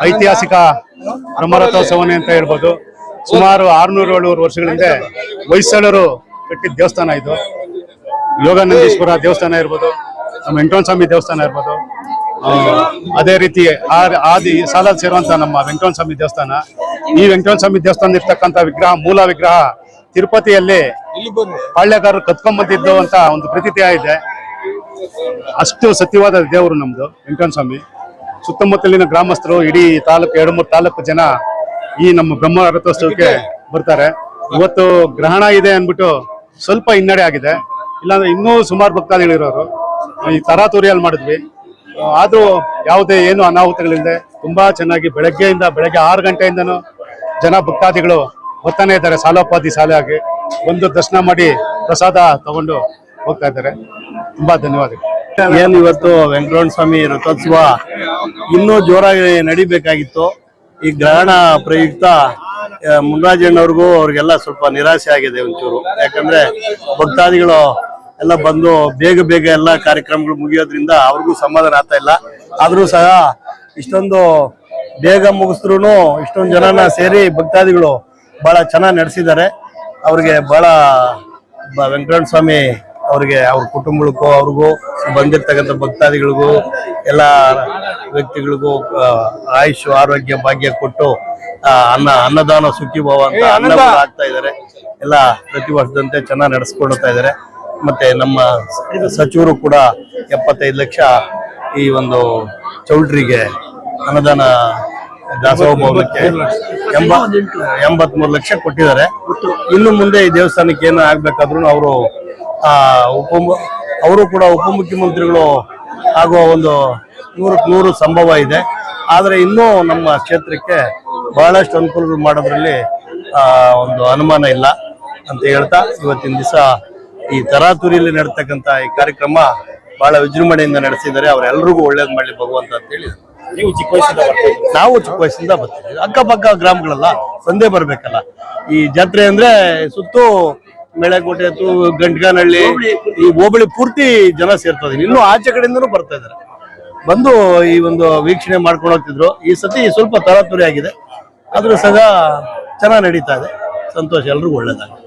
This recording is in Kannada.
ಐತಿಹಾಸಿಕ ಬ್ರಹ್ಮರಥೋತ್ಸವನೇ ಅಂತ ಹೇಳ್ಬೋದು. ಸುಮಾರು 600-700 ವರ್ಷಗಳ ಹಿಂದೆ ಹೊಯ್ಸಳರು ಕಟ್ಟಿದ ದೇವಸ್ಥಾನ ಇದು. ಯೋಗಾನಂದೀಶ್ವರ ದೇವಸ್ಥಾನ ಇರ್ಬೋದು, ನಮ್ಮ ವೆಂಕಟರಮಣ ಸ್ವಾಮಿ ದೇವಸ್ಥಾನ ಇರ್ಬೋದು, ಅದೇ ರೀತಿ ಆದಿ ಸಾಲ ಸೇರುವಂತ ನಮ್ಮ ವೆಂಕಟರಮಣ ಸ್ವಾಮಿ ದೇವಸ್ಥಾನ. ಈ ವೆಂಕಟರಮಣ ಸ್ವಾಮಿ ದೇವಸ್ಥಾನ ಇರ್ತಕ್ಕಂಥ ವಿಗ್ರಹ, ಮೂಲ ವಿಗ್ರಹ ತಿರುಪತಿಯಲ್ಲಿ ಪಾಳ್ಯಗಾರರು ಕತ್ಕೊಂಡ್ಬಂದಿದ್ದು ಅಂತ ಒಂದು ಪ್ರತೀತಿ ಇದೆ. ಅಷ್ಟು ಸತ್ಯವಾದ ದೇವರು ನಮ್ದು ವೆಂಕಟರಮಣ ಸ್ವಾಮಿ. ಸುತ್ತಮುತ್ತಲಿನ ಗ್ರಾಮಸ್ಥರು, ಇಡೀ ತಾಲೂಕು 2-3 ತಾಲೂಕು ಜನ ಈ ನಮ್ಮ ಬ್ರಹ್ಮ ರಥೋತ್ಸವಕ್ಕೆ ಬರ್ತಾರೆ. ಇವತ್ತು ಗ್ರಹಣ ಇದೆ ಅಂದ್ಬಿಟ್ಟು ಸ್ವಲ್ಪ ಹಿನ್ನಡೆ ಆಗಿದೆ, ಇಲ್ಲಾಂದ್ರೆ ಇನ್ನೂ ಸುಮಾರು ಭಕ್ತಾದಿಗಳಿರೋರು. ಈ ತರಾತುರಿಯಲ್ಲಿ ಮಾಡಿದ್ವಿ, ಆದ್ರೂ ಯಾವುದೇ ಏನು ಅನಾಹುತಗಳಿಲ್ಲದೆ ತುಂಬಾ ಚೆನ್ನಾಗಿ ಬೆಳಗ್ಗೆ 6 ಗಂಟೆಯಿಂದನೂ ಜನ ಭಕ್ತಾದಿಗಳು ಬರ್ತಾನೆ ಇದ್ದಾರೆ. ಸಾಲೋಪಾದಿ ಸಾಲಾಗಿ ಬಂದು ದರ್ಶನ ಮಾಡಿ ಪ್ರಸಾದ ತಗೊಂಡು ಹೋಗ್ತಾ ಇದ್ದಾರೆ. ತುಂಬಾ ಧನ್ಯವಾದಗಳು. ಏನು ಇವತ್ತು ವೆಂಕಟರಮಣ ಸ್ವಾಮಿ ರಥೋತ್ಸವ ಇನ್ನೂ ಜೋರಾಗಿ ನಡಿಬೇಕಾಗಿತ್ತು. ಈ ಗ್ರಹಣ ಪ್ರಯುಕ್ತ ಮುನ್ರಾಜಣ್ಣವ್ರಿಗೂ ಅವ್ರಿಗೆಲ್ಲ ಸ್ವಲ್ಪ ನಿರಾಸೆ ಆಗಿದೆ ಒಂಚೂರು. ಯಾಕಂದ್ರೆ ಭಕ್ತಾದಿಗಳು ಎಲ್ಲ ಬಂದು ಬೇಗ ಎಲ್ಲ ಕಾರ್ಯಕ್ರಮಗಳು ಮುಗಿಯೋದ್ರಿಂದ ಅವ್ರಿಗೂ ಸಮಾಧಾನ ಆಗ್ತಾ ಇಲ್ಲ. ಆದ್ರೂ ಸಹ ಇಷ್ಟೊಂದು ಬೇಗ ಮುಗಿಸ್ರು ಇಷ್ಟೊಂದು ಜನನ ಸೇರಿ ಭಕ್ತಾದಿಗಳು ಬಹಳ ಚೆನ್ನಾಗಿ ನಡೆಸಿದ್ದಾರೆ. ಅವ್ರಿಗೆ ಬಹಳ ವೆಂಕಟರಮಣ ಸ್ವಾಮಿ ಅವ್ರಿಗೆ, ಅವ್ರ ಕುಟುಂಬಗಳಿಗೂ, ಅವ್ರಿಗೂ ಬಂದಿರ್ತಕ್ಕಂಥ ಭಕ್ತಾದಿಗಳಿಗೂ ಎಲ್ಲ ವ್ಯಕ್ತಿಗಳಿಗೂ ಆಯುಷ್ ಆರೋಗ್ಯ ಭಾಗ್ಯ ಕೊಟ್ಟು ಅನ್ನದಾನ ಸುಖೀಭಾವ ಅಂತ ಅನ್ನ ಆಗ್ತಾ ಇದ್ದಾರೆ. ಎಲ್ಲ ಪ್ರತಿ ವರ್ಷದಂತೆ ಚೆನ್ನಾಗಿ ನಡೆಸ್ಕೊಳ್ತಾ ಇದ್ದಾರೆ. ಮತ್ತೆ ನಮ್ಮ ಸಚಿವರು ಕೂಡ 75 ಲಕ್ಷ ಈ ಒಂದು ಚೌಲ್ಟ್ರಿಗೆ ಅನ್ನದಾನ ದಾಸೋಹ ಭವನಕ್ಕೆ 83 ಲಕ್ಷ ಕೊಟ್ಟಿದ್ದಾರೆ. ಇನ್ನು ಮುಂದೆ ಈ ದೇವಸ್ಥಾನಕ್ಕೆ ಏನು ಆಗ್ಬೇಕಾದ್ರೂ ಅವರು ಕೂಡ ಉಪಮುಖ್ಯಮಂತ್ರಿಗಳು ಆಗುವ ಒಂದು 100% ಸಂಭವ ಇದೆ. ಆದ್ರೆ ಇನ್ನೂ ನಮ್ಮ ಕ್ಷೇತ್ರಕ್ಕೆ ಬಹಳಷ್ಟು ಅನುಕೂಲಗಳು ಮಾಡೋದ್ರಲ್ಲಿ ಒಂದು ಅನುಮಾನ ಇಲ್ಲ ಅಂತ ಹೇಳ್ತಾ, ಇವತ್ತಿನ ದಿವಸ ಈ ತರಾತುರಿಯಲ್ಲಿ ನಡೀತಕ್ಕಂಥ ಈ ಕಾರ್ಯಕ್ರಮ ಬಹಳ ವಿಜೃಂಭಣೆಯಿಂದ ನಡೆಸಿದ್ದಾರೆ. ಅವರೆಲ್ಲರಿಗೂ ಒಳ್ಳೇದು ಮಾಡಲಿ ಭಗವಂತ ಅಂತ ಹೇಳಿ. ನಾವು ಚಿಕ್ಕ ವಯಸ್ಸಿಂದ ಬರ್ತೀವಿ. ಅಕ್ಕಪಕ್ಕ ಗ್ರಾಮಗಳೆಲ್ಲ ಒಂದೇ ಬರ್ಬೇಕಲ್ಲ. ಈ ಜಾತ್ರೆ ಅಂದ್ರೆ ಸುತ್ತು ಮೇಳೆಕೋಟೆ, ಗಂಟಗಾನಹಳ್ಳಿ, ಈ ಹೋಬಳಿ ಪೂರ್ತಿ ಜನ ಸೇರ್ತದೆ. ಇನ್ನೂ ಆಚೆ ಕಡೆಯಿಂದನೂ ಬರ್ತಾ ಇದ್ದಾರೆ, ಬಂದು ಈ ಒಂದು ವೀಕ್ಷಣೆ ಮಾಡ್ಕೊಂಡು ಹೋಗ್ತಿದ್ರು. ಈ ಸತಿ ಸ್ವಲ್ಪ ತರಾತುರಿ ಆಗಿದೆ, ಆದ್ರೂ ಸಹ ಚೆನ್ನಾಗಿ ನಡೀತಾ ಇದೆ. ಸಂತೋಷ, ಎಲ್ರಿಗೂ ಒಳ್ಳೇದಾಗಿದೆ.